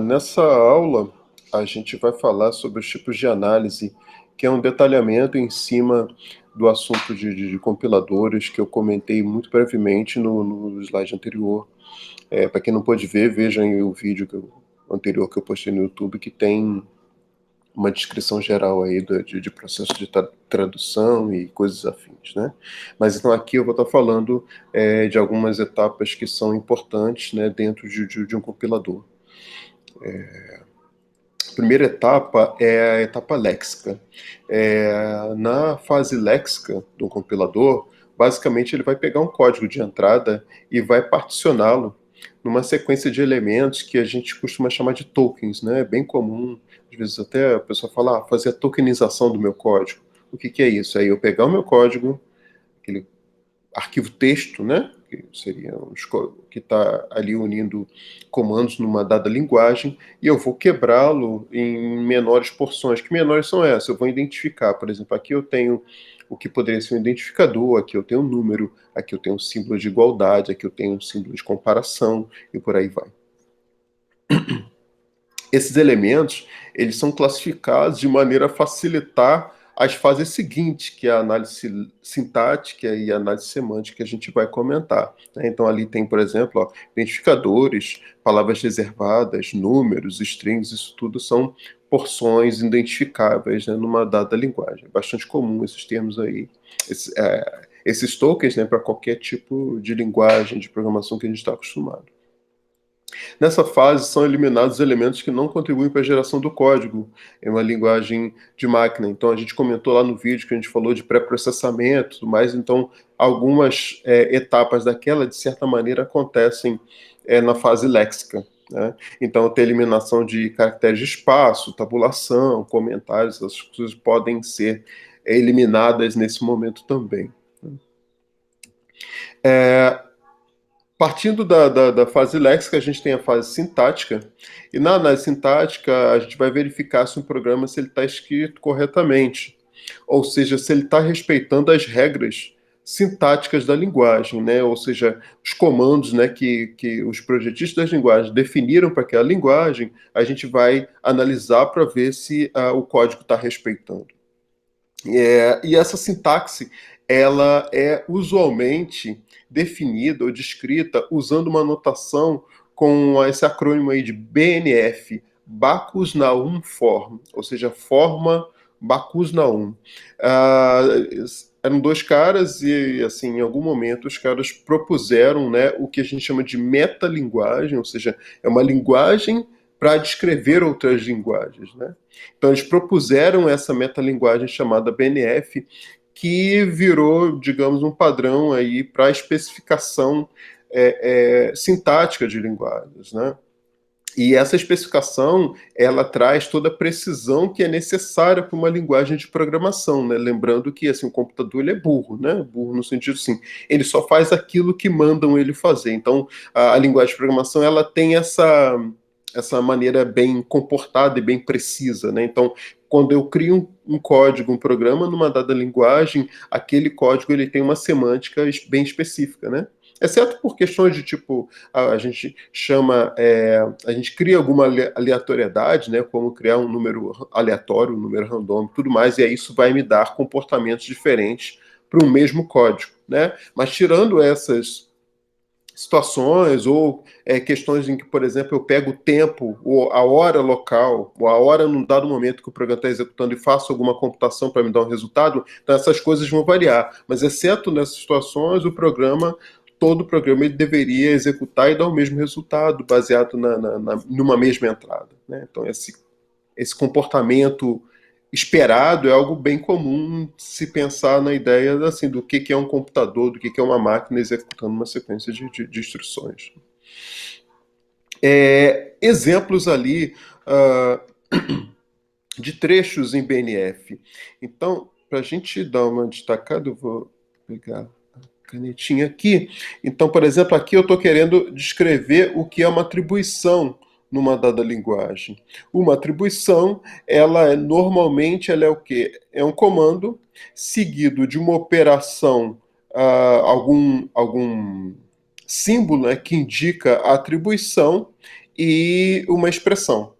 Nessa aula, a gente vai falar sobre os tipos de análise, que é um detalhamento em cima do assunto de compiladores, que eu comentei muito brevemente no slide anterior. Para quem não pôde ver, vejam aí o vídeo anterior que eu postei no YouTube, que tem uma descrição geral aí de processo de tradução e coisas afins, né? Mas então aqui eu vou estar falando de algumas etapas que são importantes, né, dentro de um compilador. A primeira etapa é a etapa léxica. Na fase léxica do compilador, basicamente ele vai pegar um código de entrada e vai particioná-lo numa sequência de elementos que a gente costuma chamar de tokens, né? É bem comum, às vezes até a pessoa fala, fazer a tokenização do meu código. O que é isso? Aí eu pegar o meu código, aquele arquivo texto, né? Que seria que está ali unindo comandos numa dada linguagem, e eu vou quebrá-lo em menores porções. Que menores são essas? Eu vou identificar, por exemplo, aqui eu tenho o que poderia ser um identificador, aqui eu tenho um número, aqui eu tenho um símbolo de igualdade, aqui eu tenho um símbolo de comparação, e por aí vai. Esses elementos, eles são classificados de maneira a facilitar as fases seguintes, que é a análise sintática e a análise semântica que a gente vai comentar, né? Então ali tem, por exemplo, identificadores, palavras reservadas, números, strings, isso tudo são porções identificáveis, né, numa dada linguagem. É bastante comum esses termos aí, esses tokens, né, para qualquer tipo de linguagem de programação que a gente está acostumado. Nessa fase, são eliminados elementos que não contribuem para a geração do código em uma linguagem de máquina. Então, a gente comentou lá no vídeo que a gente falou de pré-processamento, mas então algumas etapas daquela, de certa maneira, acontecem na fase léxica, né? Então, tem eliminação de caracteres de espaço, tabulação, comentários, essas coisas podem ser eliminadas nesse momento também. Partindo da fase léxica, a gente tem a fase sintática, e na análise sintática a gente vai verificar se um programa se ele está escrito corretamente, ou seja, se ele está respeitando as regras sintáticas da linguagem, né? Ou seja, os comandos, né, que os projetistas das linguagens definiram para aquela linguagem, a gente vai analisar para ver se o código está respeitando. E essa sintaxe, ela é usualmente definida ou descrita usando uma notação com esse acrônimo aí de BNF, Bacchus Naum Form, ou seja, forma Bacchus Naum. Eram dois caras e, assim, em algum momento os caras propuseram, né, o que a gente chama de metalinguagem, ou seja, é uma linguagem para descrever outras linguagens, né? Então eles propuseram essa metalinguagem chamada BNF, que virou, digamos, um padrão aí para a especificação sintática de linguagens, né? E essa especificação, ela traz toda a precisão que é necessária para uma linguagem de programação, né? Lembrando que, assim, o computador ele é burro, né? Burro no sentido, assim, ele só faz aquilo que mandam ele fazer. Então, a linguagem de programação, ela tem essa maneira bem comportada e bem precisa, né? Então, quando eu crio um código, um programa numa dada linguagem, aquele código ele tem uma semântica bem específica, né? Exceto por questões de tipo, a gente chama, a gente cria alguma aleatoriedade, né? Como criar um número aleatório, um número randômico, tudo mais, e aí isso vai me dar comportamentos diferentes para um mesmo código, né? Mas tirando essas situações ou questões em que, por exemplo, eu pego o tempo, ou a hora local, ou a hora num dado momento que o programa está executando e faço alguma computação para me dar um resultado, então essas coisas vão variar. Mas, exceto nessas situações, todo o programa ele deveria executar e dar o mesmo resultado, baseado numa mesma entrada, né? Então, esse comportamento esperado é algo bem comum se pensar na ideia assim, do que é um computador, do que é uma máquina executando uma sequência de instruções. Exemplos ali de trechos em BNF. Então, para a gente dar uma destacada, eu vou pegar a canetinha aqui. Então, por exemplo, aqui eu estou querendo descrever o que é uma atribuição numa dada linguagem. Uma atribuição, normalmente ela é o quê? É um comando seguido de uma operação, algum símbolo, né, que indica a atribuição, e uma expressão,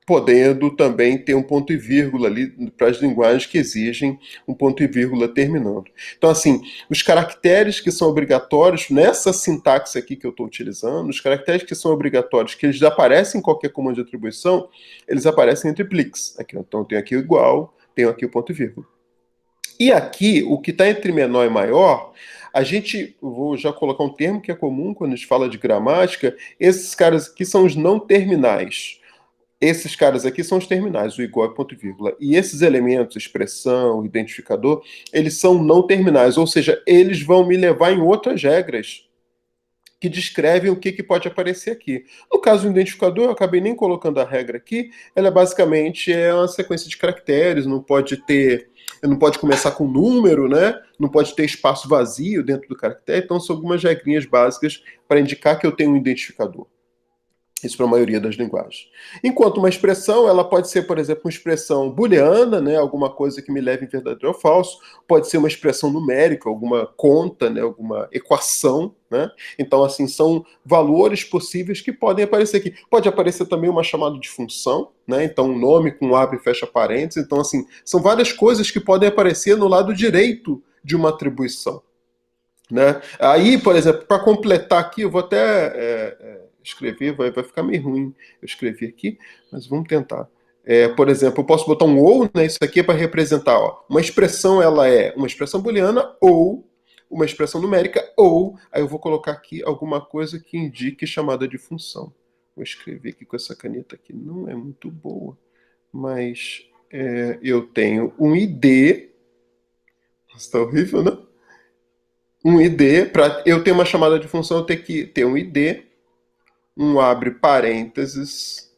podendo também ter um ponto e vírgula ali para as linguagens que exigem um ponto e vírgula terminando. Então, assim, os caracteres que são obrigatórios nessa sintaxe aqui que eu estou utilizando, os caracteres que são obrigatórios, que eles aparecem em qualquer comando de atribuição, eles aparecem entre pliques. Aqui, então, eu tenho aqui o igual, tenho aqui o ponto e vírgula. E aqui, o que está entre menor e maior, vou já colocar um termo que é comum quando a gente fala de gramática, esses caras aqui são os não terminais. Esses caras aqui são os terminais, o igual e ponto e vírgula. E esses elementos, expressão, identificador, eles são não terminais, ou seja, eles vão me levar em outras regras que descrevem o que pode aparecer aqui. No caso do identificador, eu acabei nem colocando a regra aqui, ela basicamente é uma sequência de caracteres, não pode começar com número, né? Não pode ter espaço vazio dentro do caractere, então são algumas regrinhas básicas para indicar que eu tenho um identificador. Isso para a maioria das linguagens. Enquanto uma expressão, ela pode ser, por exemplo, uma expressão booleana, né, alguma coisa que me leve em verdadeiro ou falso, pode ser uma expressão numérica, alguma conta, né, alguma equação, né? Então, assim, são valores possíveis que podem aparecer aqui. Pode aparecer também uma chamada de função, né? Então, um nome com abre e fecha parênteses. Então, assim, são várias coisas que podem aparecer no lado direito de uma atribuição, né? Aí, por exemplo, para completar aqui, eu vou até escrever, vai ficar meio ruim eu escrever aqui, mas vamos tentar. Por exemplo, eu posso botar um ou, né? Isso aqui é para representar, ó, uma expressão, ela é uma expressão booleana ou uma expressão numérica, ou aí eu vou colocar aqui alguma coisa que indique chamada de função. Vou escrever aqui com essa caneta aqui, não é muito boa, mas eu tenho um ID, está horrível, né? Um ID, para eu ter uma chamada de função, eu tenho que ter um ID, um abre parênteses,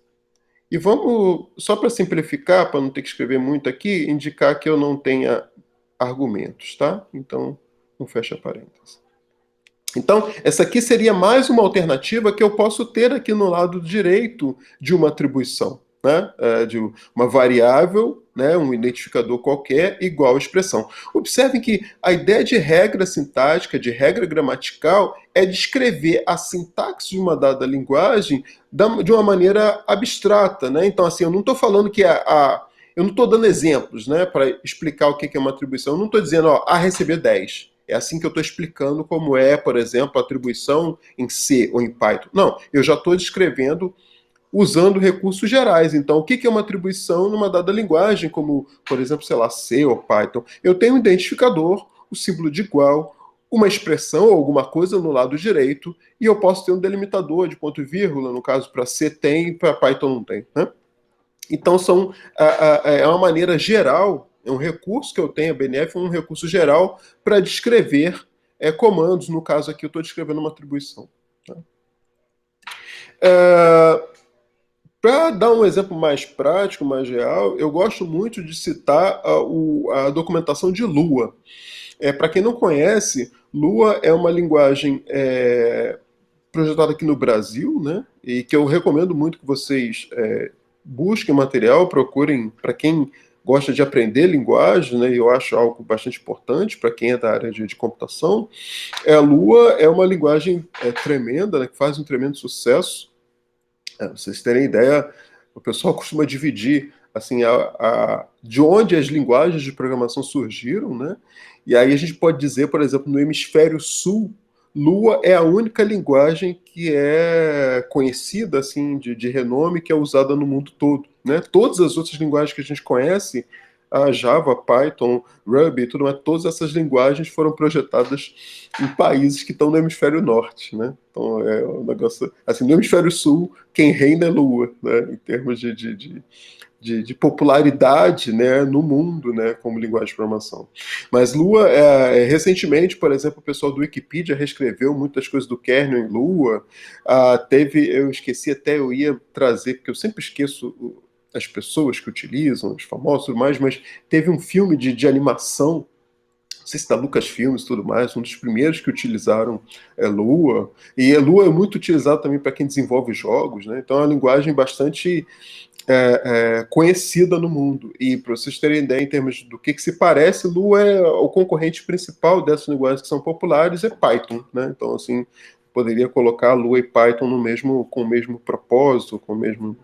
e vamos, só para simplificar, para não ter que escrever muito aqui, indicar que eu não tenha argumentos, tá? Então, um fecha parênteses. Então, essa aqui seria mais uma alternativa que eu posso ter aqui no lado direito de uma atribuição, né? De uma variável, né? Um identificador qualquer igual expressão. Observem que a ideia de regra sintática, de regra gramatical, é descrever a sintaxe de uma dada linguagem de uma maneira abstrata, né? Então, assim, eu não estou falando que eu não estou dando exemplos, né, para explicar o que é uma atribuição. Eu não estou dizendo, ó, A receber 10. É assim que eu estou explicando como é, por exemplo, a atribuição em C ou em Python. Não, eu já estou descrevendo usando recursos gerais. Então, o que é uma atribuição numa dada linguagem, como, por exemplo, sei lá, C ou Python? Eu tenho um identificador, o símbolo de igual, uma expressão ou alguma coisa no lado direito, e eu posso ter um delimitador de ponto e vírgula, no caso, para C tem, para Python não tem, né? Então, é uma maneira geral, é um recurso que eu tenho, a BNF é um recurso geral para descrever comandos. No caso aqui, eu estou descrevendo uma atribuição. Tá? Para dar um exemplo mais prático, mais real, eu gosto muito de citar a documentação de Lua. Para quem não conhece, Lua é uma linguagem projetada aqui no Brasil, né? E que eu recomendo muito que vocês busquem material, procurem, para quem gosta de aprender linguagem, né? Eu acho algo bastante importante para quem é da área de computação. A Lua é uma linguagem tremenda, né? Que faz um tremendo sucesso. Pra vocês terem ideia, o pessoal costuma dividir assim, de onde as linguagens de programação surgiram, né? E aí a gente pode dizer, por exemplo, no hemisfério sul, Lua é a única linguagem que é conhecida, assim, de renome, que é usada no mundo todo, né? Todas as outras linguagens que a gente conhece, a Java, Python, Ruby, tudo mais, todas essas linguagens foram projetadas em países que estão no hemisfério norte, né? Então é um negócio assim, no hemisfério sul, quem reina é Lua, né? Em termos de popularidade, né, no mundo, né, como linguagem de programação. Mas Lua, recentemente, por exemplo, o pessoal do Wikipedia reescreveu muitas coisas do kernel em Lua. Eu esqueci até, eu ia trazer, porque eu sempre esqueço as pessoas que utilizam, os famosos e tudo mais, mas teve um filme de animação, não sei se da Lucasfilmes e tudo mais, um dos primeiros que utilizaram Lua, e a Lua é muito utilizada também para quem desenvolve jogos, né? Então é uma linguagem bastante conhecida no mundo. E para vocês terem ideia em termos do que se parece, Lua o concorrente principal dessas linguagens que são populares é Python, né? Então, assim, poderia colocar Lua e Python com o mesmo propósito, com o mesmo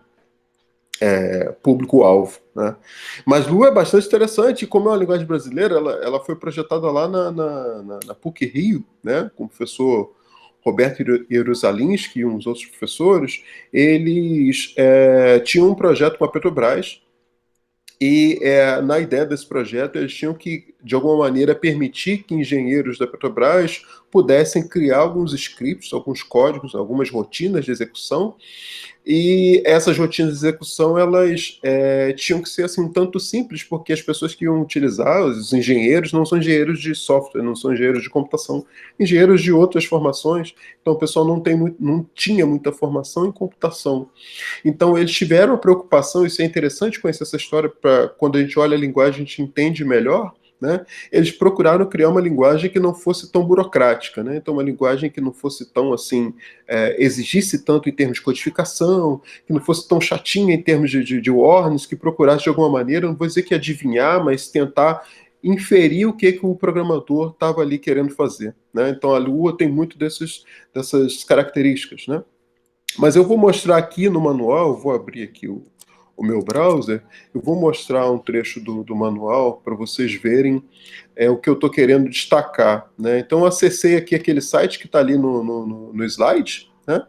público-alvo, né? Mas Lua é bastante interessante, e como é uma linguagem brasileira, ela foi projetada lá na PUC-Rio, né, com o professor Roberto Jerusalinski e uns outros professores. Eles tinham um projeto com a Petrobras, e na ideia desse projeto eles tinham que, de alguma maneira, permitir que engenheiros da Petrobras pudessem criar alguns scripts, alguns códigos, algumas rotinas de execução, e essas rotinas de execução, elas tinham que ser assim, um tanto simples, porque as pessoas que iam utilizar, os engenheiros, não são engenheiros de software, não são engenheiros de computação, engenheiros de outras formações. Então o pessoal não tinha muita formação em computação. Então eles tiveram a preocupação, isso é interessante conhecer essa história, para quando a gente olha a linguagem, a gente entende melhor, né? Eles procuraram criar uma linguagem que não fosse tão burocrática, né? Então uma linguagem que não fosse tão assim, exigisse tanto em termos de codificação, que não fosse tão chatinha em termos de warnings, que procurasse de alguma maneira, não vou dizer que adivinhar, mas tentar inferir o que o programador estava ali querendo fazer, né? Então a Lua tem muito dessas características, né? Mas eu vou mostrar aqui no manual, vou abrir aqui o meu browser, eu vou mostrar um trecho do manual para vocês verem o que eu estou querendo destacar, né? Então eu acessei aqui aquele site que está ali no slide, né?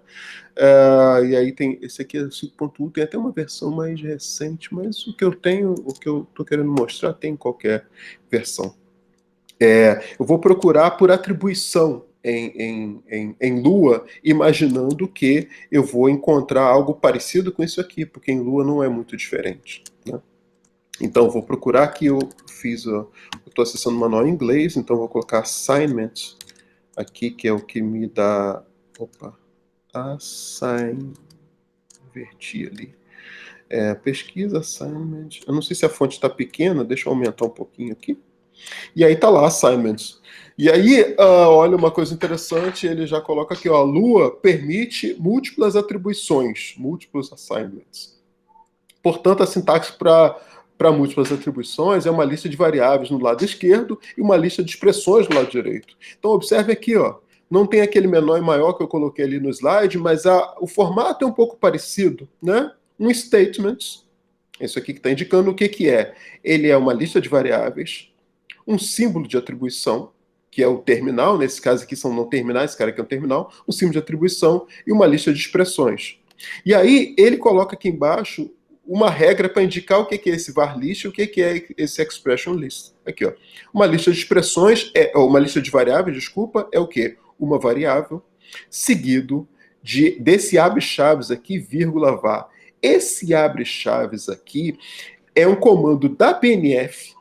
E aí tem esse aqui é 5.1, tem até uma versão mais recente, mas o que eu estou querendo mostrar tem em qualquer versão. Eu vou procurar por atribuição em Lua, imaginando que eu vou encontrar algo parecido com isso aqui, porque em Lua não é muito diferente, né? Então, eu vou procurar aqui, eu estou acessando o manual em inglês, então eu vou colocar assignment aqui, que é o que me dá... Opa, inverti ali. Pesquisa, assignment... Eu não sei se a fonte está pequena, deixa eu aumentar um pouquinho aqui. E aí tá lá, assignments. E aí, olha uma coisa interessante, ele já coloca aqui, ó, a Lua permite múltiplas atribuições, múltiplos assignments. Portanto, a sintaxe para múltiplas atribuições é uma lista de variáveis no lado esquerdo e uma lista de expressões no lado direito. Então, observe aqui, ó, não tem aquele menor e maior que eu coloquei ali no slide, mas o formato é um pouco parecido, né? Um statement, isso aqui que está indicando o que é. Ele é uma lista de variáveis, um símbolo de atribuição, que é o terminal, nesse caso aqui são não terminais, esse cara aqui é um terminal, um símbolo de atribuição e uma lista de expressões. E aí ele coloca aqui embaixo uma regra para indicar o que é esse var list e o que é esse expression list. Aqui, ó. Uma lista de expressões, uma lista de variáveis, desculpa, é o quê? Uma variável seguido desse abre-chaves aqui, vírgula var. Esse abre-chaves aqui é um comando da BNF,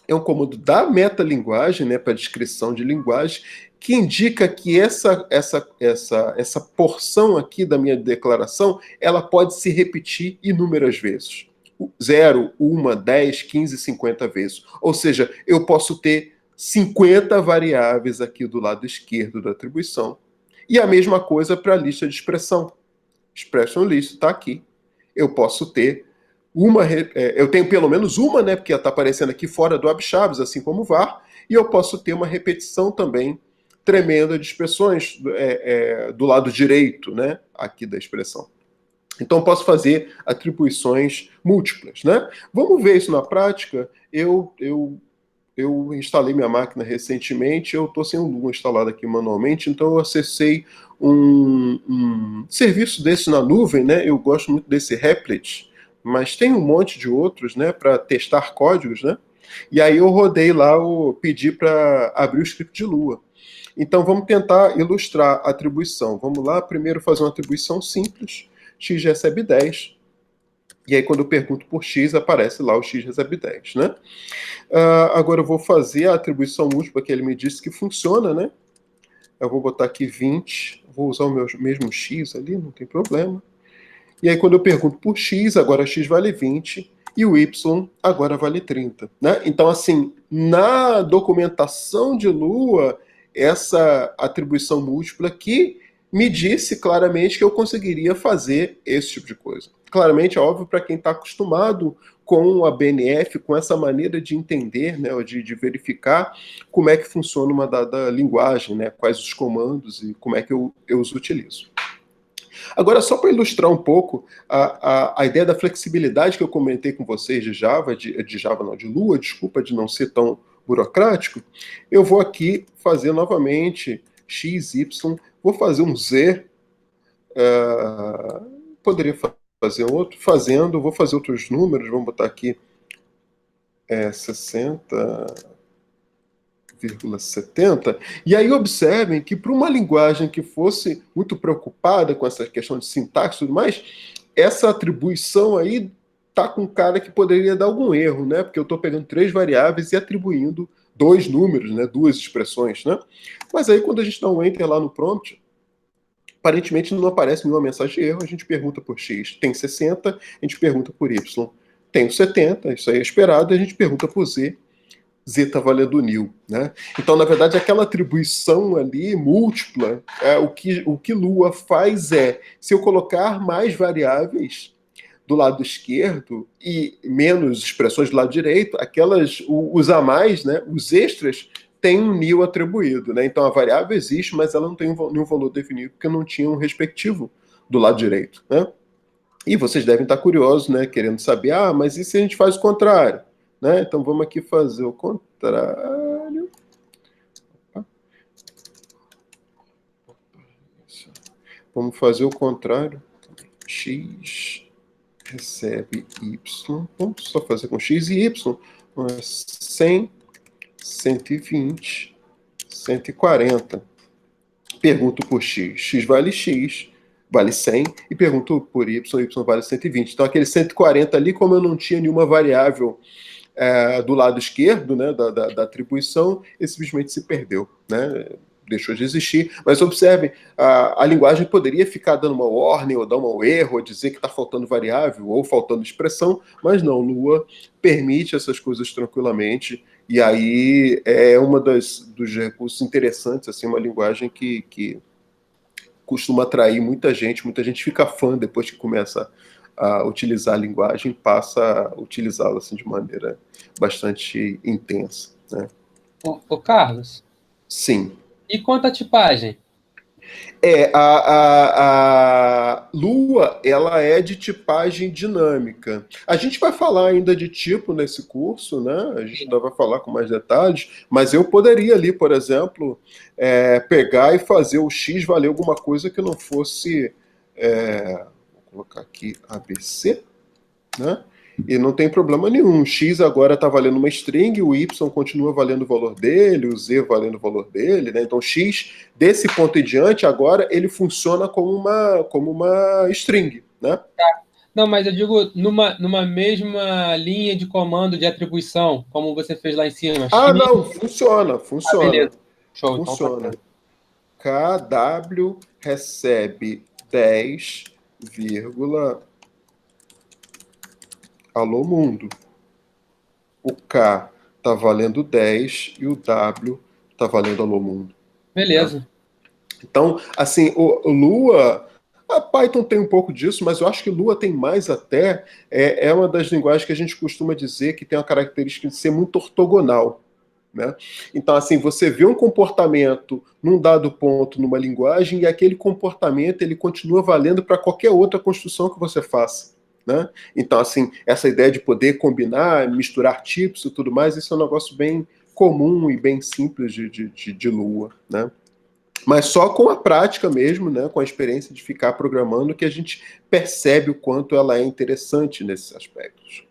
é um comando da metalinguagem, né, para descrição de linguagem, que indica que essa porção aqui da minha declaração, ela pode se repetir inúmeras vezes. 0, 1, 10, 15, 50 vezes. Ou seja, eu posso ter 50 variáveis aqui do lado esquerdo da atribuição. E a mesma coisa para a lista de expressão. Expression list está aqui. Eu posso ter eu tenho pelo menos uma, né, porque ela está aparecendo aqui fora do abre-chaves, assim como o var, e eu posso ter uma repetição também tremenda de expressões do lado direito, né, aqui da expressão. Então eu posso fazer atribuições múltiplas, né? Vamos ver isso na prática. Eu instalei minha máquina recentemente, eu estou sem o Lua instalado aqui manualmente, então eu acessei um serviço desse na nuvem, né? Eu gosto muito desse Replit, mas tem um monte de outros, né, para testar códigos, né? E aí eu rodei lá, pedi para abrir o script de Lua. Então vamos tentar ilustrar a atribuição. Vamos lá, primeiro fazer uma atribuição simples. X recebe 10. E aí quando eu pergunto por X, aparece lá o X recebe 10, né? Agora eu vou fazer a atribuição múltipla que ele me disse que funciona, né? Eu vou botar aqui 20, vou usar o meu mesmo X ali, não tem problema. E aí quando eu pergunto por X, agora X vale 20 e o Y agora vale 30, né? Então assim, na documentação de Lua, essa atribuição múltipla aqui me disse claramente que eu conseguiria fazer esse tipo de coisa. Claramente, é óbvio, para quem está acostumado com a BNF, com essa maneira de entender, né, de verificar como é que funciona uma dada linguagem, né, quais os comandos e como é que eu os utilizo. Agora, só para ilustrar um pouco a ideia da flexibilidade que eu comentei com vocês de Java, de Java não, de Lua, desculpa, de não ser tão burocrático, eu vou aqui fazer novamente x, y, vou fazer um z, poderia fazer outro, fazendo, vou fazer outros números, vamos botar aqui 60,70, e aí observem que para uma linguagem que fosse muito preocupada com essa questão de sintaxe e tudo mais, essa atribuição aí tá com cara que poderia dar algum erro, né? Porque eu estou pegando 3 variáveis e atribuindo 2 números, né? 2 expressões, né? Mas aí quando a gente dá um enter lá no prompt, aparentemente não aparece nenhuma mensagem de erro, a gente pergunta por x, tem 60, a gente pergunta por y, tem 70, isso aí é esperado, e a gente pergunta por z, z está valendo nil, né? Então, na verdade, aquela atribuição ali múltipla, o que Lua faz é, se eu colocar mais variáveis do lado esquerdo e menos expressões do lado direito, os a mais, né, os extras, tem um nil atribuído, né? Então a variável existe, mas ela não tem nenhum valor definido porque não tinha um respectivo do lado direito, né? E vocês devem estar curiosos, né, querendo saber, mas e se a gente faz o contrário, né? Então vamos aqui fazer o contrário. Vamos fazer o contrário. X recebe y. Vamos só fazer com x e y. 100, 120, 140. Pergunto por x. X vale x, vale 100. E pergunto por y, y vale 120. Então aquele 140 ali, como eu não tinha nenhuma variável do lado esquerdo, né, da atribuição, ele simplesmente se perdeu, né? Deixou de existir. Mas observem, a linguagem poderia ficar dando uma warning, ou dar um erro, ou dizer que está faltando variável, ou faltando expressão, mas não, Lua permite essas coisas tranquilamente, e aí é dos recursos interessantes, assim, uma linguagem que costuma atrair muita gente fica fã depois que começa a utilizar a linguagem, passa a utilizá-la assim, de maneira bastante intensa, né? Ô, Carlos, Sim. e quanto à tipagem? A Lua, ela é de tipagem dinâmica. A gente vai falar ainda de tipo nesse curso, né? A gente ainda vai falar com mais detalhes, mas eu poderia ali, por exemplo, pegar e fazer o X valer alguma coisa que não fosse, vou colocar aqui ABC, né? E não tem problema nenhum. O X agora está valendo uma string, o Y continua valendo o valor dele, o Z valendo o valor dele, né? Então o X, desse ponto em diante, agora ele funciona como uma string, né? Não, mas eu digo numa mesma linha de comando de atribuição, como você fez lá em cima. Não, funciona. Beleza. Show, então tá. Funciona. KW recebe 10, alô mundo. O K está valendo 10 e o W está valendo alô mundo. Beleza. Tá? Então, assim, o Lua, a Python tem um pouco disso, mas eu acho que Lua tem mais até, é uma das linguagens que a gente costuma dizer que tem uma característica de ser muito ortogonal, né? Então, assim, você vê um comportamento num dado ponto numa linguagem e aquele comportamento ele continua valendo para qualquer outra construção que você faça, né? Então, assim, essa ideia de poder combinar, misturar tipos e tudo mais, isso é um negócio bem comum e bem simples de Lua, né? Mas só com a prática mesmo, né, com a experiência de ficar programando, que a gente percebe o quanto ela é interessante nesses aspectos.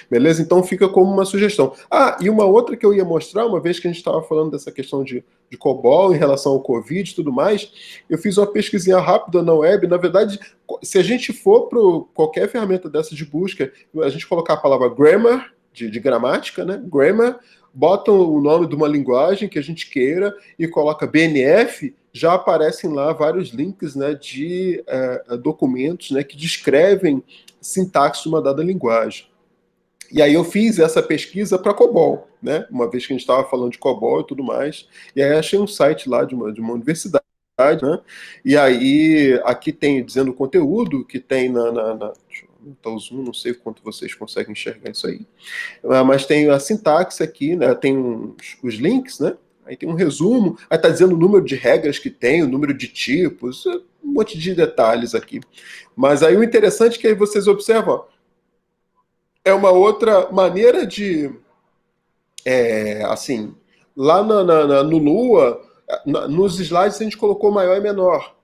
Beleza? Então fica como uma sugestão. E uma outra que eu ia mostrar, uma vez que a gente estava falando dessa questão de COBOL em relação ao Covid e tudo mais, eu fiz uma pesquisinha rápida na web. Na verdade, se a gente for para qualquer ferramenta dessa de busca, a gente colocar a palavra grammar, de gramática, né? Grammar, bota o nome de uma linguagem que a gente queira e coloca BNF, já aparecem lá vários links, né, de documentos, né, que descrevem sintaxe de uma dada linguagem. E aí eu fiz essa pesquisa para COBOL, né, uma vez que a gente estava falando de COBOL e tudo mais, e aí achei um site lá de uma universidade né? E aí, aqui tem dizendo o conteúdo que tem deixa eu aumentar o zoom, não sei quanto vocês conseguem enxergar isso aí. Mas tem a sintaxe aqui, né? Tem os links, né? Aí tem um resumo, aí está dizendo o número de regras que tem, o número de tipos, um monte de detalhes aqui. Mas aí o interessante é que aí vocês observam, ó, é uma outra maneira de, assim, lá no Lua, nos slides a gente colocou maior e menor.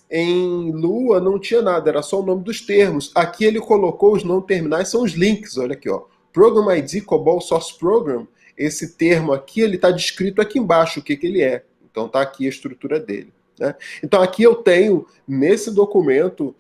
Em Lua não tinha nada, era só o nome dos termos. Aqui ele colocou os não terminais, são os links, olha aqui, ó. Program ID COBOL Source Program, esse termo aqui, ele está descrito aqui embaixo o que ele é. Então está aqui a estrutura dele. Né? Então aqui eu tenho, nesse documento,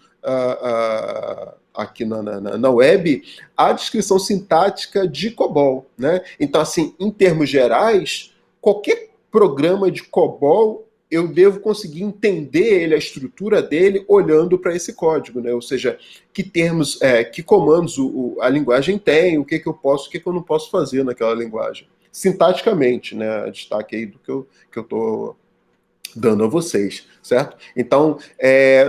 aqui na web, a descrição sintática de COBOL. Né? Então, assim, em termos gerais, qualquer programa de COBOL eu devo conseguir entender ele, a estrutura dele, olhando para esse código, né? Ou seja, que termos, que comandos a linguagem tem, o que eu posso, o que eu não posso fazer naquela linguagem. Sintaticamente, né? Destaque aí do que eu estou dando a vocês, certo? Então,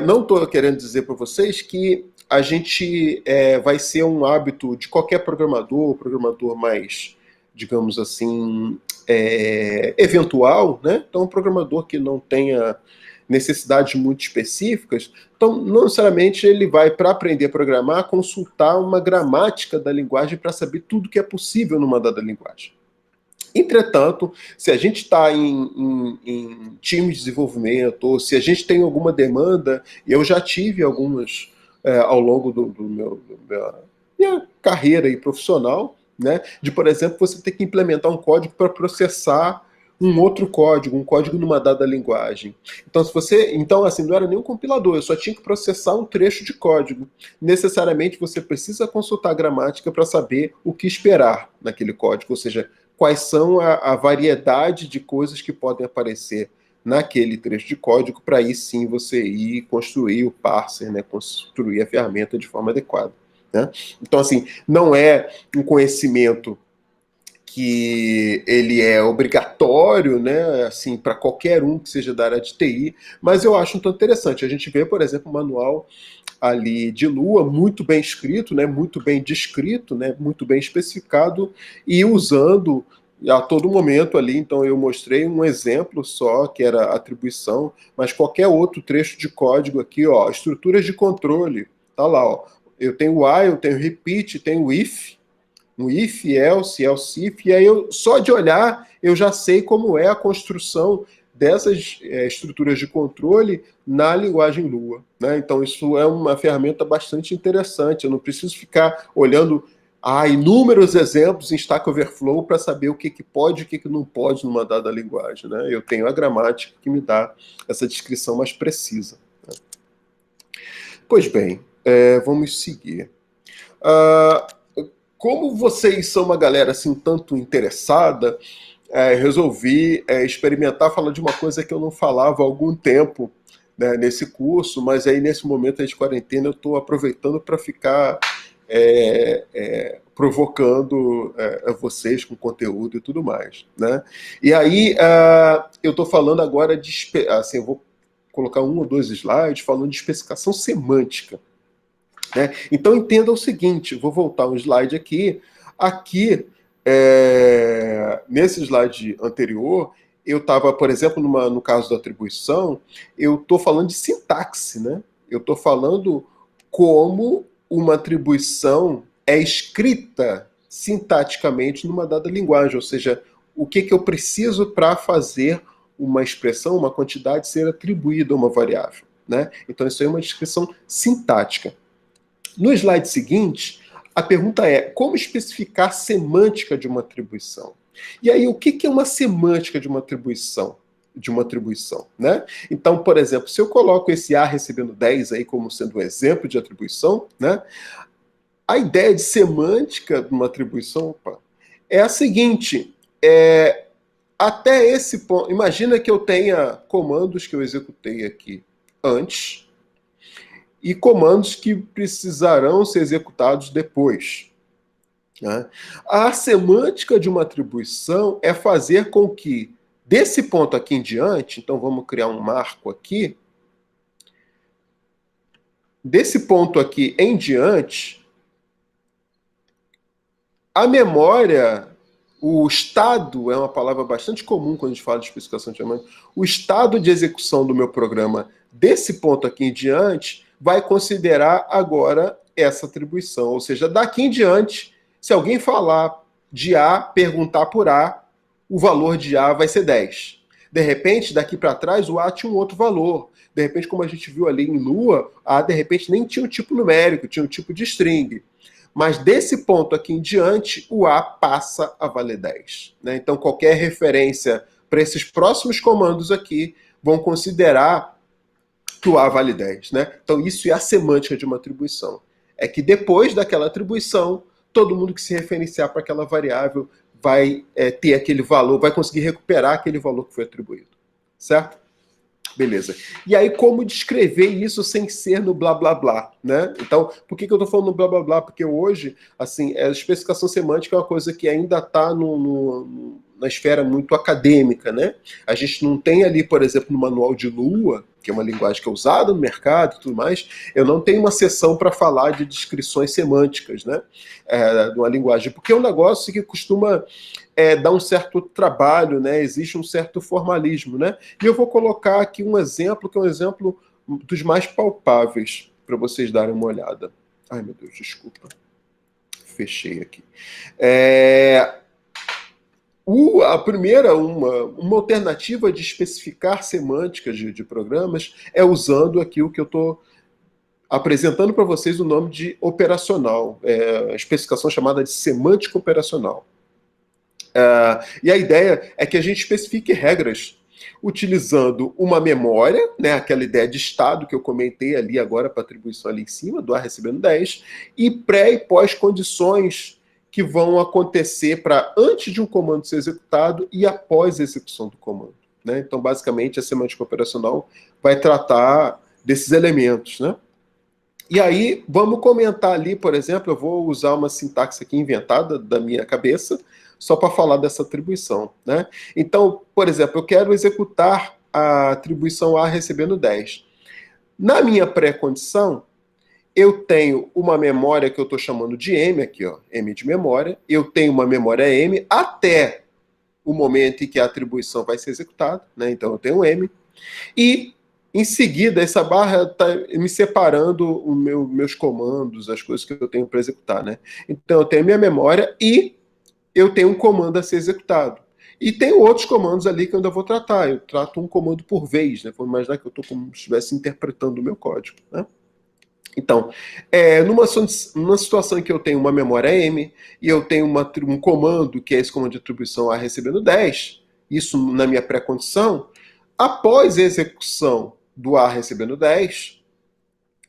não estou querendo dizer para vocês que a gente vai ser um hábito de qualquer programador mais, digamos assim, eventual, né? Então, um programador que não tenha necessidades muito específicas, então, não necessariamente ele vai, para aprender a programar, consultar uma gramática da linguagem para saber tudo que é possível numa dada linguagem. Entretanto, se a gente está em time de desenvolvimento, ou se a gente tem alguma demanda, e eu já tive algumas ao longo minha carreira aí profissional, né, de, por exemplo, você ter que implementar um código para processar um outro código, um código numa dada linguagem. Então, assim, não era nem um compilador, eu só tinha que processar um trecho de código. Necessariamente você precisa consultar a gramática para saber o que esperar naquele código, ou seja, quais são a variedade de coisas que podem aparecer naquele trecho de código, para aí sim você ir construir o parser, né, construir a ferramenta de forma adequada. Né? Então, assim, não é um conhecimento que ele é obrigatório, né, assim, para qualquer um que seja da área de TI, mas eu acho um tanto interessante. A gente vê, por exemplo, o manual ali de Lua, muito bem escrito, né, muito bem descrito, né, muito bem especificado, e usando a todo momento ali. Então eu mostrei um exemplo só, que era a atribuição, mas qualquer outro trecho de código aqui, ó, estruturas de controle, tá lá, ó. Eu tenho while, eu tenho repeat, tenho if, um if, else, else if, e aí só de olhar eu já sei como é a construção dessas estruturas de controle na linguagem Lua. Né? Então isso é uma ferramenta bastante interessante, eu não preciso ficar olhando inúmeros exemplos em Stack Overflow para saber o que pode e o que não pode numa dada linguagem. Né? Eu tenho a gramática que me dá essa descrição mais precisa. Né? Pois bem, vamos seguir. Como vocês são uma galera assim tanto interessada, resolvi experimentar falar de uma coisa que eu não falava há algum tempo, né, nesse curso, mas aí nesse momento de quarentena eu estou aproveitando para ficar provocando vocês com conteúdo e tudo mais. Né? E aí eu estou falando agora assim, eu vou colocar 1 ou 2 slides falando de especificação semântica. Né? Então entenda o seguinte, vou voltar um slide aqui. Aqui, nesse slide anterior, eu estava, por exemplo, no caso da atribuição, eu estou falando de sintaxe. Né? Eu estou falando como uma atribuição é escrita sintaticamente numa dada linguagem, ou seja, o que eu preciso para fazer uma expressão, uma quantidade ser atribuída a uma variável. Né? Então isso aí é uma descrição sintática. No slide seguinte, a pergunta é como especificar a semântica de uma atribuição? E aí, o que é uma semântica de uma atribuição? Né? Então, por exemplo, se eu coloco esse A recebendo 10 aí como sendo um exemplo de atribuição, né? A ideia de semântica de uma atribuição é a seguinte, até esse ponto, imagina que eu tenha comandos que eu executei aqui antes, e comandos que precisarão ser executados depois. Né? A semântica de uma atribuição é fazer com que Desse ponto aqui em diante, então vamos criar um marco aqui. Desse ponto aqui em diante, a memória, o estado, é uma palavra bastante comum quando a gente fala de especificação de memória, o estado de execução do meu programa, desse ponto aqui em diante, vai considerar agora essa atribuição. Ou seja, daqui em diante, se alguém falar de A, perguntar por A, o valor de A vai ser 10. De repente, daqui para trás, o A tinha um outro valor. De repente, como a gente viu ali em Lua, A, de repente, nem tinha um tipo numérico, tinha um tipo de string. Mas desse ponto aqui em diante, o A passa a valer 10. Né? Então, qualquer referência para esses próximos comandos aqui vão considerar que o A vale 10. Né? Então, isso é a semântica de uma atribuição. É que depois daquela atribuição, todo mundo que se referenciar para aquela variável vai ter aquele valor, vai conseguir recuperar aquele valor que foi atribuído. Certo? Beleza. E aí, como descrever isso sem ser no blá blá blá, né? Então, por que eu estou falando no blá blá blá? Porque hoje, assim, a especificação semântica é uma coisa que ainda está na esfera muito acadêmica, né? A gente não tem ali, por exemplo, no manual de Lua, que é uma linguagem que é usada no mercado e tudo mais, eu não tenho uma seção para falar de descrições semânticas, né? De uma linguagem, porque é um negócio que costuma dar um certo trabalho, né? Existe um certo formalismo, né? E eu vou colocar aqui um exemplo, que é um exemplo dos mais palpáveis, para vocês darem uma olhada. Ai, meu Deus, desculpa. Fechei aqui. A primeira, uma alternativa de especificar semânticas de programas é usando aqui o que eu estou apresentando para vocês o nome de operacional, a especificação chamada de semântica operacional. E a ideia é que a gente especifique regras utilizando uma memória, né, aquela ideia de estado que eu comentei ali agora para atribuição ali em cima, do A recebendo 10, e pré e pós condições que vão acontecer para antes de um comando ser executado e após a execução do comando. Né? Então, basicamente, a semântica operacional vai tratar desses elementos. Né? E aí, vamos comentar ali, por exemplo, eu vou usar uma sintaxe aqui inventada da minha cabeça, só para falar dessa atribuição. Né? Então, por exemplo, eu quero executar a atribuição A recebendo 10. Na minha pré-condição, eu tenho uma memória que eu estou chamando de M aqui, ó, M de memória. Eu tenho uma memória M até o momento em que a atribuição vai ser executada. Né? Então, eu tenho M. E, em seguida, essa barra está me separando os meus comandos, as coisas que eu tenho para executar. Né? Então, eu tenho minha memória e eu tenho um comando a ser executado. E tem outros comandos ali que eu ainda vou tratar. Eu trato um comando por vez. Né? Vou imaginar que eu estou como se estivesse interpretando o meu código. Né? Então, numa situação em que eu tenho uma memória M e eu tenho um comando, que é esse comando de atribuição A recebendo 10, isso na minha pré-condição, após a execução do A recebendo 10,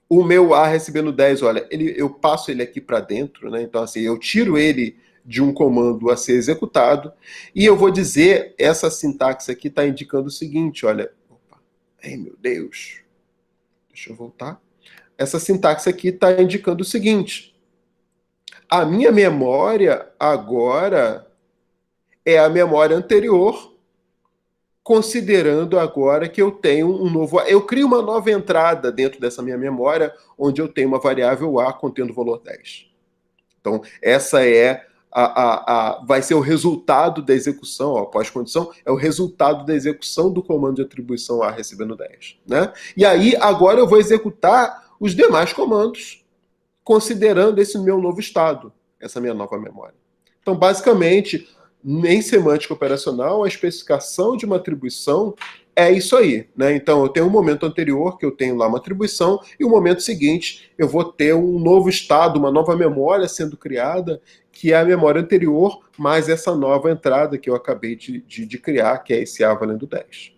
o meu A recebendo 10, olha, eu passo ele aqui para dentro, né? Então, assim, eu tiro ele de um comando a ser executado e eu vou dizer, essa sintaxe aqui está indicando o seguinte, olha, opa, ai meu Deus, deixa eu voltar. Essa sintaxe aqui está indicando o seguinte: a minha memória agora é a memória anterior, considerando agora que eu tenho um novo... Eu crio uma nova entrada dentro dessa minha memória, onde eu tenho uma variável A contendo o valor 10. Então, essa vai ser o resultado da execução, pós-condição, é o resultado da execução do comando de atribuição A recebendo 10. Né? E aí, agora eu vou executar os demais comandos, considerando esse meu novo estado, essa minha nova memória. Então, basicamente, em semântica operacional, a especificação de uma atribuição é isso aí. Né? Então, eu tenho um momento anterior, que eu tenho lá uma atribuição, e o momento seguinte, eu vou ter um novo estado, uma nova memória sendo criada, que é a memória anterior, mais essa nova entrada que eu acabei de criar, que é esse A valendo 10.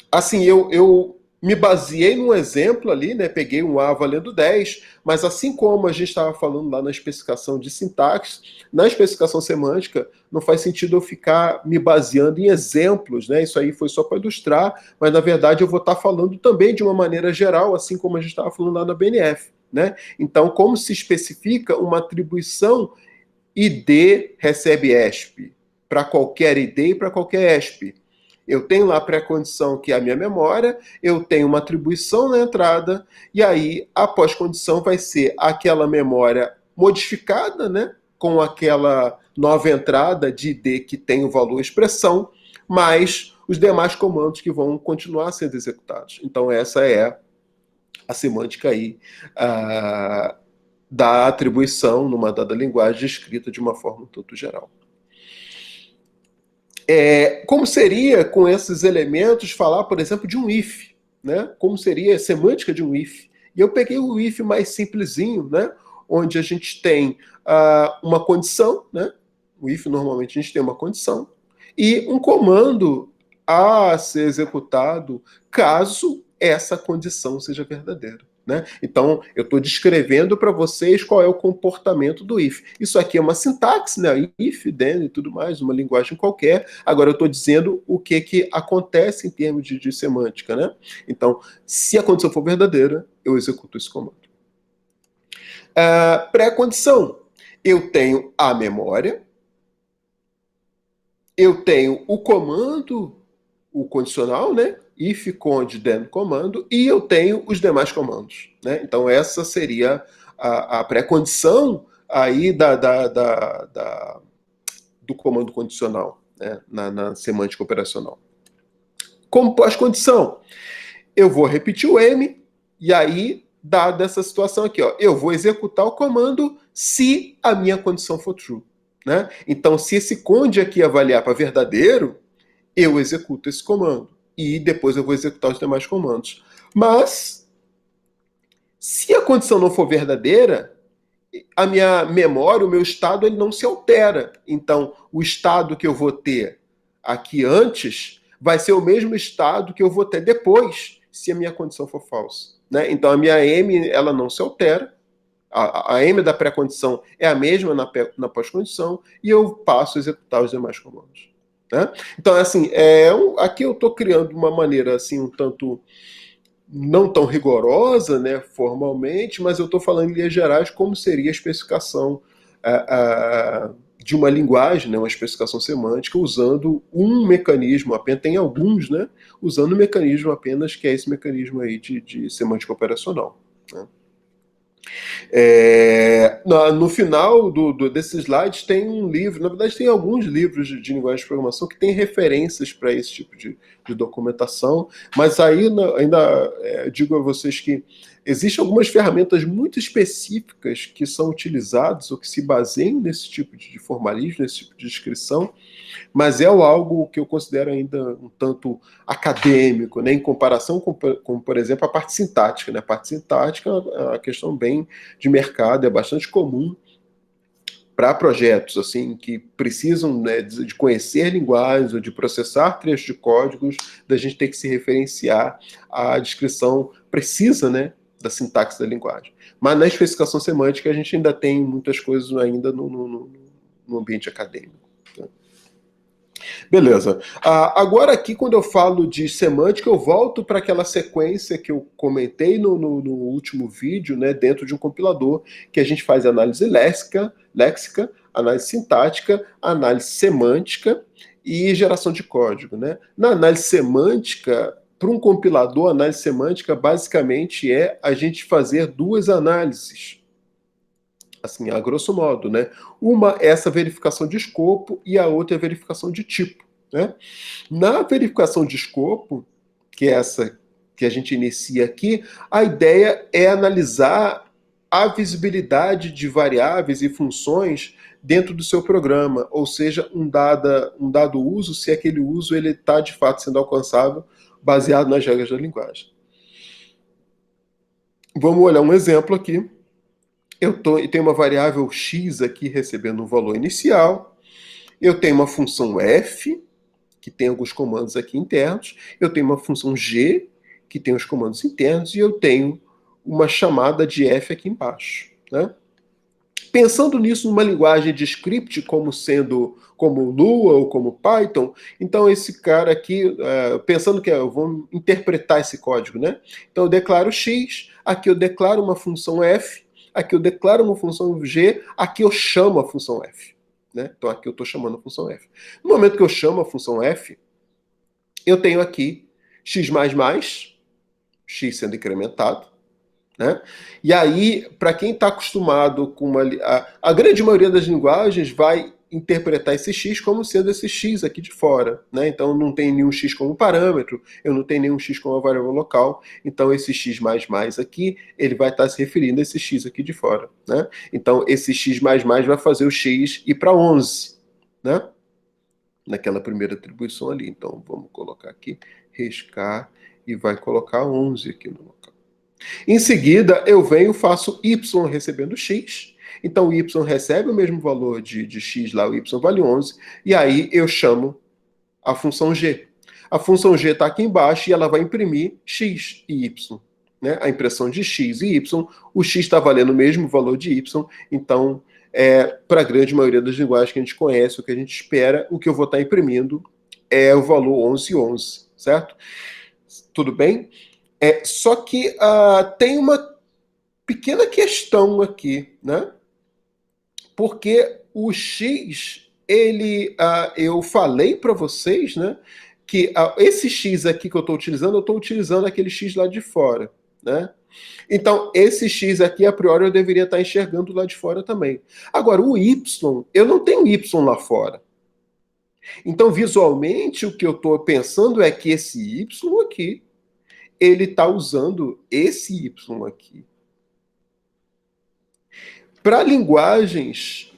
Assim, eu me baseei num exemplo ali, né? Peguei um A valendo 10, mas assim como a gente estava falando lá na especificação de sintaxe, na especificação semântica, não faz sentido eu ficar me baseando em exemplos, né? Isso aí foi só para ilustrar, mas na verdade eu vou estar falando também de uma maneira geral, assim como a gente estava falando lá na BNF, né? Então, como se especifica uma atribuição ID recebe ESP? para qualquer ID e para qualquer ESP. Eu tenho lá a pré-condição, que é a minha memória, eu tenho uma atribuição na entrada, e aí a pós-condição vai ser aquela memória modificada, né, com aquela nova entrada de ID que tem o valor expressão, mais os demais comandos que vão continuar sendo executados. Então essa é a semântica aí da atribuição numa dada linguagem escrita de uma forma um tanto geral. Como seria, com esses elementos, falar, por exemplo, de um if? Né? Como seria a semântica de um if? E eu peguei o if mais simplesinho, né? Onde a gente tem uma condição, né? O if, normalmente, a gente tem uma condição, e um comando a ser executado caso essa condição seja verdadeira. Né? Então, eu estou descrevendo para vocês qual é o comportamento do if. Isso aqui é uma sintaxe, né? If, then e tudo mais, uma linguagem qualquer. Agora, eu estou dizendo o que acontece em termos de semântica. Né? Então, se a condição for verdadeira, eu executo esse comando. Pré-condição. Eu tenho a memória, eu tenho o comando, o condicional, né? If, cond, then comando, e eu tenho os demais comandos. Né? Então essa seria a pré-condição aí do comando condicional, né? na semântica operacional. Como pós-condição, eu vou repetir o M, e aí, dada essa situação aqui, ó, eu vou executar o comando se a minha condição for true. Né? Então, se esse cond aqui avaliar para verdadeiro, eu executo esse comando. E depois eu vou executar os demais comandos. Mas, se a condição não for verdadeira, a minha memória, o meu estado, ele não se altera. Então, o estado que eu vou ter aqui antes vai ser o mesmo estado que eu vou ter depois, se a minha condição for falsa. Né? Então, a minha M, ela não se altera. A M da pré-condição é a mesma na pós-condição, e eu passo a executar os demais comandos. Né? Então, assim, aqui eu estou criando uma maneira assim, um tanto não tão rigorosa, né, formalmente, mas eu estou falando em linhas gerais como seria a especificação de uma linguagem, né, uma especificação semântica, usando um mecanismo apenas, tem alguns, né, usando um mecanismo apenas, que é esse mecanismo aí de semântica operacional. Né? No final desses slides tem um livro, na verdade tem alguns livros de linguagem de programação que tem referências para esse tipo de documentação, mas aí ainda digo a vocês que existem algumas ferramentas muito específicas que são utilizadas ou que se baseiam nesse tipo de formalismo, nesse tipo de descrição, mas é algo que eu considero ainda um tanto acadêmico, né, em comparação com, por exemplo, a parte sintática. Né? A parte sintática é uma questão bem de mercado, é bastante comum para projetos assim que precisam, né, de conhecer linguagens ou de processar trechos de códigos, da gente ter que se referenciar à descrição precisa, né, da sintaxe da linguagem. Mas na especificação semântica a gente ainda tem muitas coisas ainda no ambiente acadêmico. Beleza. Agora aqui, quando eu falo de semântica, eu volto para aquela sequência que eu comentei no último vídeo, né, dentro de um compilador, que a gente faz análise léxica, análise sintática, análise semântica e geração de código. Né? Na análise semântica, para um compilador, a análise semântica basicamente é a gente fazer duas análises. Assim, a grosso modo, né? Uma é essa verificação de escopo e a outra é a verificação de tipo. Né? Na verificação de escopo, que é essa que a gente inicia aqui, a ideia é analisar a visibilidade de variáveis e funções dentro do seu programa, ou seja, um dado uso, se aquele uso ele está de fato sendo alcançável baseado nas regras da linguagem. Vamos olhar um exemplo aqui. Eu tenho uma variável x aqui recebendo um valor inicial. Eu tenho uma função f, que tem alguns comandos aqui internos. Eu tenho uma função g, que tem os comandos internos. E eu tenho uma chamada de f aqui embaixo. Né? Pensando nisso numa linguagem de script como Lua ou como Python, então esse cara aqui, pensando que eu vou interpretar esse código, né? Então eu declaro x, aqui eu declaro uma função f, aqui eu declaro uma função g, aqui eu chamo a função f. né? Então aqui eu estou chamando a função f. No momento que eu chamo a função f, eu tenho aqui x++, x sendo incrementado, né? E aí, para quem está acostumado com a grande maioria das linguagens vai interpretar esse x como sendo esse x aqui de fora, né? Então não tem nenhum x como parâmetro, eu não tenho nenhum x como variável local, então esse x++ aqui, ele vai estar se referindo a esse x aqui de fora, né? Então esse x++ vai fazer o x ir para 11, né? Naquela primeira atribuição ali. Então vamos colocar aqui, riscar, e vai colocar 11 aqui no local. Em seguida, eu venho e faço y recebendo x. Então, o y recebe o mesmo valor de x lá, o y vale 11. E aí eu chamo a função g. A função g está aqui embaixo e ela vai imprimir x e y. Né? A impressão de x e y, o x está valendo o mesmo valor de y. Então, para a grande maioria das linguagens que a gente conhece, o que a gente espera, o que eu vou estar imprimindo é o valor 1111, certo? Tudo bem? Só que tem uma pequena questão aqui, né? Porque o x, eu falei para vocês, né, que esse x aqui que eu estou utilizando aquele x lá de fora, né? Então, esse x aqui, a priori, eu deveria estar enxergando lá de fora também. Agora, o y, eu não tenho y lá fora. Então, visualmente, o que eu estou pensando é que esse y aqui, ele está usando esse y aqui. Para linguagens,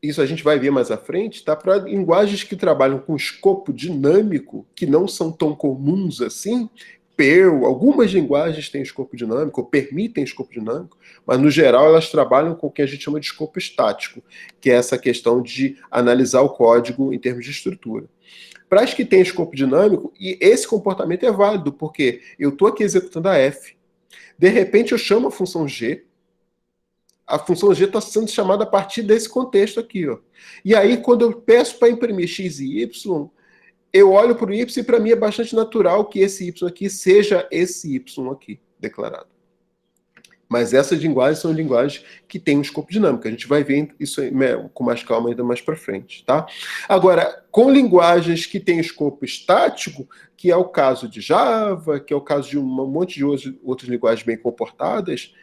isso a gente vai ver mais à frente, tá? Para linguagens que trabalham com escopo dinâmico, que não são tão comuns assim, Perl, algumas linguagens têm escopo dinâmico, ou permitem escopo dinâmico, mas no geral elas trabalham com o que a gente chama de escopo estático, que é essa questão de analisar o código em termos de estrutura. Para as que têm escopo dinâmico, e esse comportamento é válido, porque eu estou aqui executando a f, de repente eu chamo a função g, a função g está sendo chamada a partir desse contexto aqui, ó. E aí, quando eu peço para imprimir x e y, eu olho para o y e para mim é bastante natural que esse y aqui seja esse y aqui declarado. Mas essas linguagens são linguagens que têm um escopo dinâmico. A gente vai ver isso com mais calma ainda mais para frente, tá? Agora, com linguagens que têm escopo estático, que é o caso de Java, que é o caso de um monte de outras linguagens bem comportadas,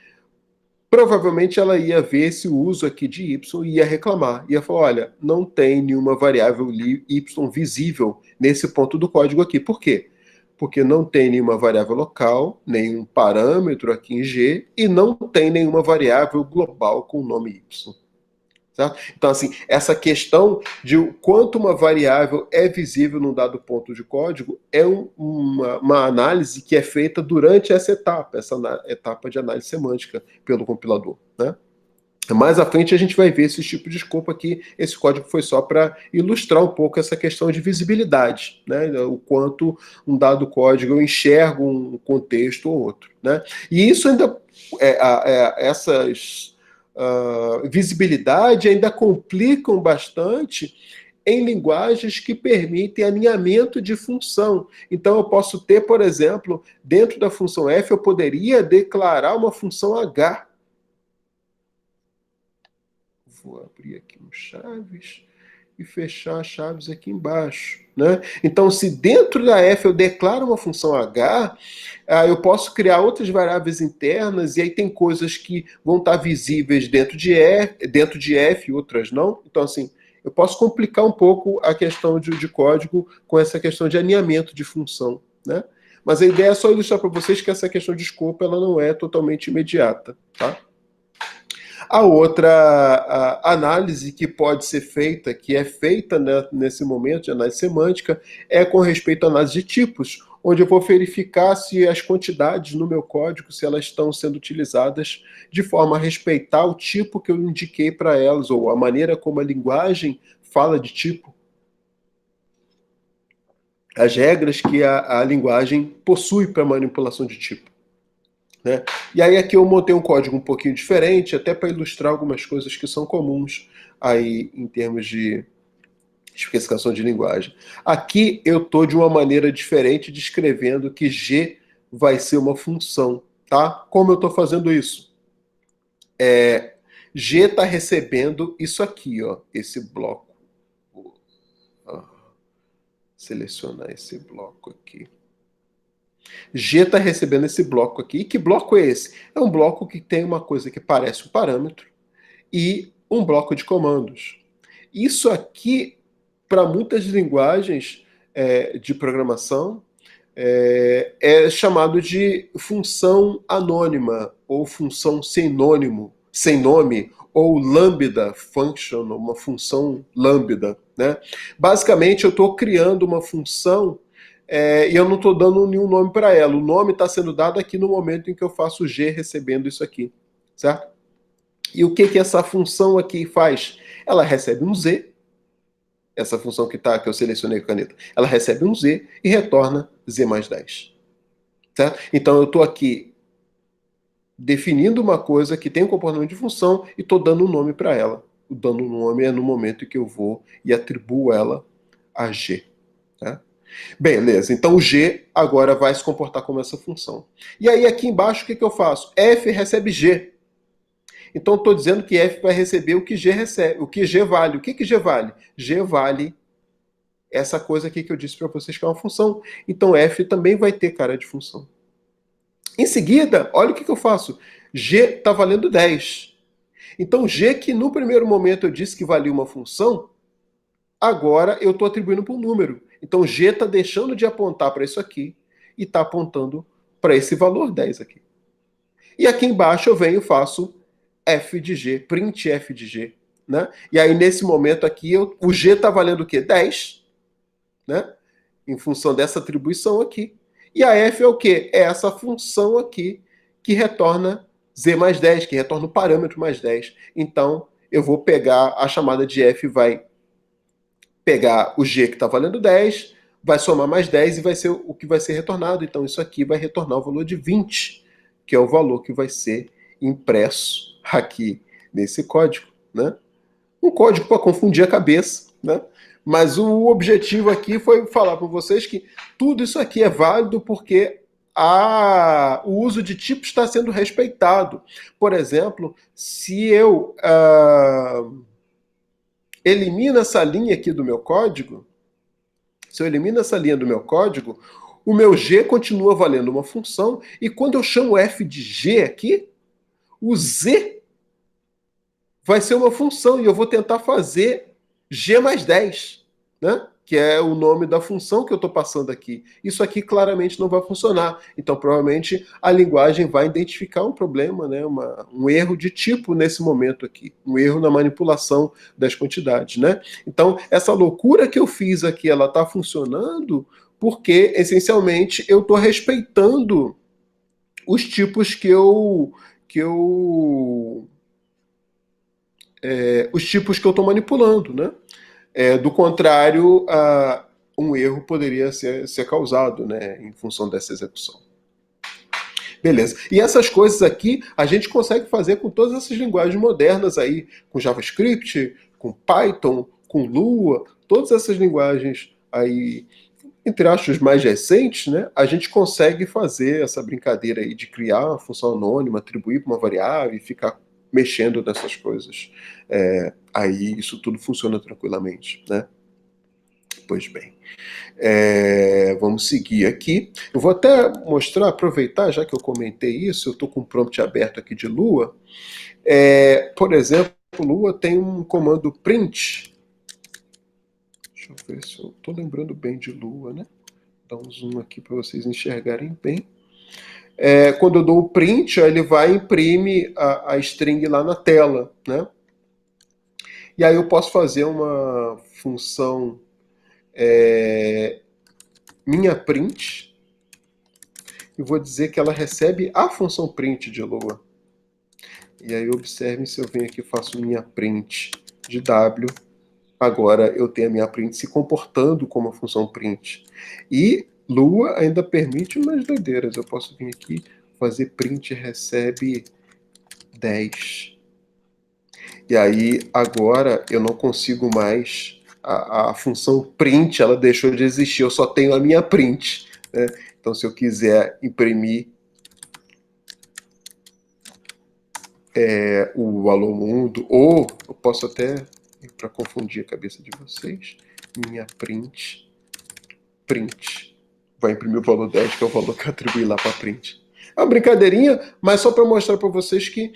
provavelmente ela ia ver esse uso aqui de y e ia reclamar. Ia falar, olha, não tem nenhuma variável y visível nesse ponto do código aqui. Por quê? Porque não tem nenhuma variável local, nenhum parâmetro aqui em G, e não tem nenhuma variável global com o nome y. Certo? Então, assim, essa questão de quanto uma variável é visível num dado ponto de código é uma análise que é feita durante essa etapa de análise semântica pelo compilador, né? Mais à frente a gente vai ver esse tipo de escopo aqui. Esse código foi só para ilustrar um pouco essa questão de visibilidade, né? O quanto um dado código eu enxergo um contexto ou outro, né? E isso ainda essas visibilidade ainda complicam bastante em linguagens que permitem alinhamento de função. Então eu posso ter, por exemplo, dentro da função f eu poderia declarar uma função h. Vou abrir aqui um chaves e fechar chaves aqui embaixo, né? Então, se dentro da f eu declaro uma função h, eu posso criar outras variáveis internas, e aí tem coisas que vão estar visíveis dentro de f e outras não. Então, assim, eu posso complicar um pouco a questão de código com essa questão de alinhamento de função, né? Mas a ideia é só ilustrar para vocês que essa questão de escopo ela não é totalmente imediata, tá? A outra análise que pode ser feita, que é feita, né, nesse momento de análise semântica, é com respeito à análise de tipos, onde eu vou verificar se as quantidades no meu código, se elas estão sendo utilizadas de forma a respeitar o tipo que eu indiquei para elas, ou a maneira como a linguagem fala de tipo. As regras que a linguagem possui para manipulação de tipo. Né? E aí aqui eu montei um código um pouquinho diferente, até para ilustrar algumas coisas que são comuns aí em termos de especificação de linguagem. Aqui eu estou de uma maneira diferente descrevendo que G vai ser uma função, tá? Como eu estou fazendo isso? G está recebendo isso aqui, ó, esse bloco. Vou selecionar esse bloco aqui. G está recebendo esse bloco aqui. E que bloco é esse? É um bloco que tem uma coisa que parece um parâmetro e um bloco de comandos. Isso aqui, para muitas linguagens de programação, é chamado de função anônima, ou função sem nome, ou lambda function, uma função lambda, né? Basicamente, eu estou criando uma função e eu não estou dando nenhum nome para ela. O nome está sendo dado aqui no momento em que eu faço G recebendo isso aqui, certo? E o que essa função aqui faz? Ela recebe um Z, essa função que eu selecionei com a caneta, ela recebe um Z e retorna Z mais 10. Certo? Então eu estou aqui definindo uma coisa que tem um comportamento de função e estou dando um nome para ela. O dando um nome é no momento em que eu vou e atribuo ela a G. Tá? Beleza, então o G agora vai se comportar como essa função. E aí aqui embaixo o que eu faço? F recebe G. Então estou dizendo que F vai receber o que G recebe, o que G vale. O que G vale? G vale essa coisa aqui que eu disse para vocês que é uma função. Então F também vai ter cara de função. Em seguida, olha o que eu faço. G está valendo 10. Então G, que no primeiro momento eu disse que valia uma função, agora eu estou atribuindo para um número. Então G está deixando de apontar para isso aqui e está apontando para esse valor 10 aqui. E aqui embaixo eu venho e faço f de g, print f de g. Né? E aí nesse momento aqui o g está valendo o quê? 10, né? Em função dessa atribuição aqui. E a f é o quê? É essa função aqui que retorna z mais 10, que retorna o parâmetro mais 10. Então eu vou pegar a chamada de f, vai pegar o g que está valendo 10, vai somar mais 10 e vai ser o que vai ser retornado. Então isso aqui vai retornar o valor de 20, que é o valor que vai ser impresso aqui nesse código, né? Um código para confundir a cabeça, né? Mas o objetivo aqui foi falar para vocês que tudo isso aqui é válido porque o uso de tipos está sendo respeitado. Por exemplo, se eu elimino essa linha aqui do meu código, o meu G continua valendo uma função, e quando eu chamo f de G aqui, o Z vai ser uma função, e eu vou tentar fazer G mais 10, né? Que é o nome da função que eu estou passando aqui. Isso aqui claramente não vai funcionar. Então, provavelmente, a linguagem vai identificar um problema, né? Um erro de tipo nesse momento aqui. Um erro na manipulação das quantidades, né? Então, essa loucura que eu fiz aqui, ela está funcionando porque, essencialmente, eu estou respeitando os tipos os tipos que eu estou manipulando, né? Do contrário, um erro poderia ser causado, né, em função dessa execução. Beleza. E essas coisas aqui a gente consegue fazer com todas essas linguagens modernas aí, com JavaScript, com Python, com Lua, todas essas linguagens aí, entre aspas, mais recentes, né, a gente consegue fazer essa brincadeira aí de criar uma função anônima, atribuir para uma variável e ficar mexendo nessas coisas. Aí isso tudo funciona tranquilamente, né? Pois bem. Vamos seguir aqui. Eu vou até mostrar, aproveitar, já que eu comentei isso, eu estou com o prompt aberto aqui de Lua. Por exemplo, Lua tem um comando print. Deixa eu ver se eu estou lembrando bem de Lua, né? Dá um zoom aqui para vocês enxergarem bem. Quando eu dou o print, ele vai imprimir a string lá na tela, né? E aí eu posso fazer uma função minha print e vou dizer que ela recebe a função print de Lua. E aí observem, se eu venho aqui e faço minha print de W, agora eu tenho a minha print se comportando como a função print. E Lua ainda permite umas doideiras. Eu posso vir aqui, fazer print recebe 10. E aí agora eu não consigo mais, a função print ela deixou de existir, eu só tenho a minha print, né? Então se eu quiser imprimir o Alô Mundo, ou eu posso até, para confundir a cabeça de vocês, minha print, vai imprimir o valor 10, que é o valor que eu atribuí lá para print. É uma brincadeirinha, mas só para mostrar para vocês que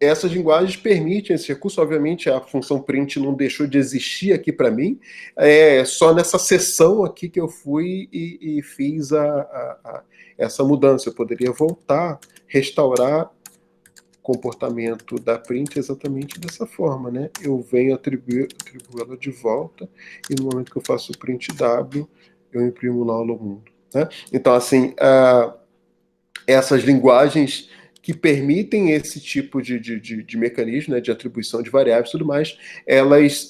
essas linguagens permitem esse recurso. Obviamente, a função print não deixou de existir aqui para mim. É só nessa sessão aqui que eu fui e fiz essa mudança. Eu poderia voltar, restaurar o comportamento da print exatamente dessa forma, né? Eu venho atribuo ela de volta e no momento que eu faço o print W, eu imprimo lá o mundo. Né? Então, assim, essas linguagens que permitem esse tipo de mecanismo, né, de atribuição de variáveis e tudo mais, elas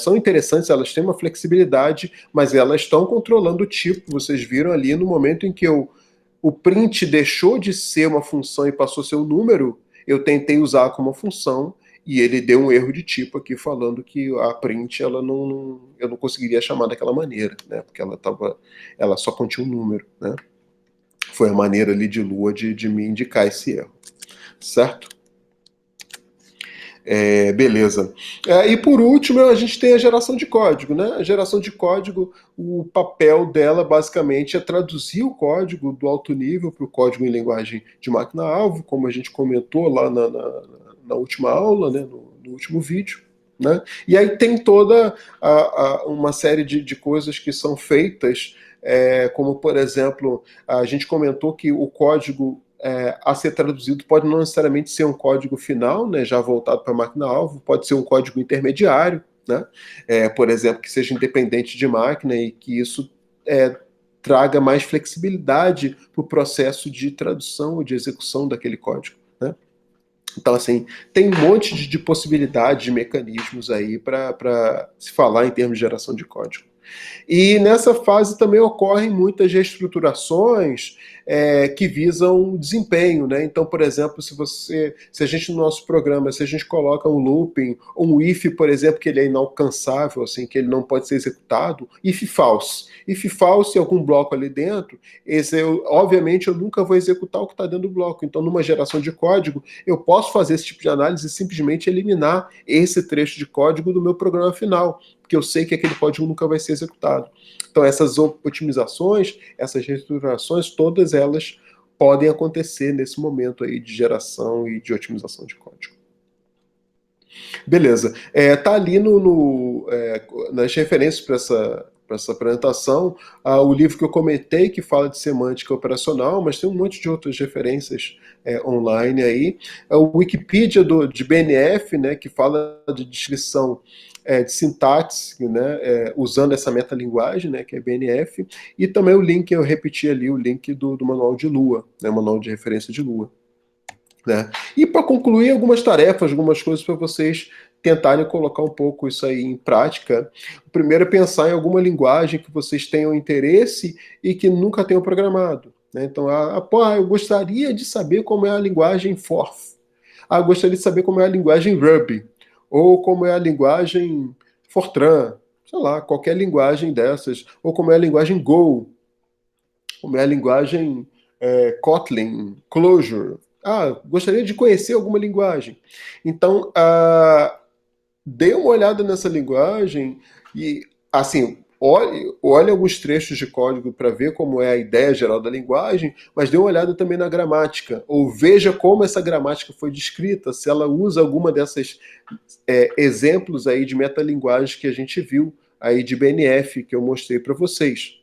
são interessantes, elas têm uma flexibilidade, mas elas estão controlando o tipo. Vocês viram ali no momento em que o print deixou de ser uma função e passou a ser um número, eu tentei usar como função e ele deu um erro de tipo aqui falando que a print eu não conseguiria chamar daquela maneira, né, porque ela só continha um número, né? Foi a maneira ali de Lua de me indicar esse erro, certo? Beleza. E por último, a gente tem a geração de código, né? A geração de código, o papel dela basicamente é traduzir o código do alto nível para o código em linguagem de máquina-alvo, como a gente comentou lá na última aula, né? No último vídeo. Né? E aí tem toda uma série de coisas que são feitas, como por exemplo, a gente comentou que o código a ser traduzido pode não necessariamente ser um código final, né, já voltado para a máquina-alvo, pode ser um código intermediário, né, por exemplo, que seja independente de máquina e que isso traga mais flexibilidade para o processo de tradução ou de execução daquele código. Né? Então, assim, tem um monte de possibilidades, de mecanismos aí para se falar em termos de geração de código. E nessa fase também ocorrem muitas reestruturações que visam desempenho, né? Então, por exemplo, se a gente no nosso programa, se a gente coloca um looping, ou um if, por exemplo, que ele é inalcançável, assim, que ele não pode ser executado, if false. If false, algum bloco ali dentro, obviamente eu nunca vou executar o que está dentro do bloco. Então, numa geração de código, eu posso fazer esse tipo de análise e simplesmente eliminar esse trecho de código do meu programa final, porque eu sei que aquele código nunca vai ser executado. Então, essas otimizações, essas reestruturações, todas elas podem acontecer nesse momento aí de geração e de otimização de código. Beleza. Tá ali nas referências para essa apresentação, o livro que eu comentei, que fala de semântica operacional, mas tem um monte de outras referências online aí. O Wikipedia de BNF, né, que fala de descrição de sintaxe, né, usando essa metalinguagem, né, que é BNF, e também o link, eu repeti ali, o link do manual de Lua, né, manual de referência de Lua. Né? E para concluir, algumas tarefas, algumas coisas para vocês tentarem colocar um pouco isso aí em prática. O primeiro é pensar em alguma linguagem que vocês tenham interesse e que nunca tenham programado. Né? Então, eu gostaria de saber como é a linguagem Forth. Eu gostaria de saber como é a linguagem Ruby. Ou como é a linguagem Fortran. Sei lá, qualquer linguagem dessas. Ou como é a linguagem Go. Como é a linguagem Kotlin, Clojure. Gostaria de conhecer alguma linguagem. Então, dê uma olhada nessa linguagem e, assim, olhe alguns trechos de código para ver como é a ideia geral da linguagem, mas dê uma olhada também na gramática, ou veja como essa gramática foi descrita, se ela usa alguma dessas exemplos aí de metalinguagem que a gente viu aí de BNF, que eu mostrei para vocês.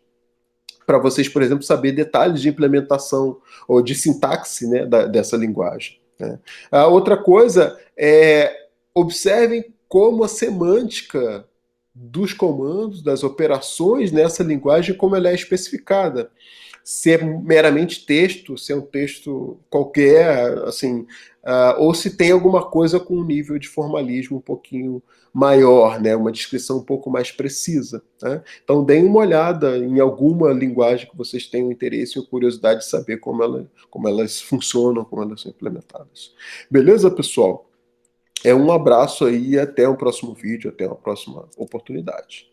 Para vocês, por exemplo, saber detalhes de implementação ou de sintaxe, né, dessa linguagem. Né? A outra coisa é observem como a semântica dos comandos, das operações nessa linguagem, como ela é especificada. Se é meramente texto, se é um texto qualquer, assim, ou se tem alguma coisa com um nível de formalismo um pouquinho maior, né? Uma descrição um pouco mais precisa. Né? Então, deem uma olhada em alguma linguagem que vocês tenham interesse ou curiosidade de saber como elas funcionam, como elas são implementadas. Beleza, pessoal? Um abraço aí e até o próximo vídeo, até a próxima oportunidade.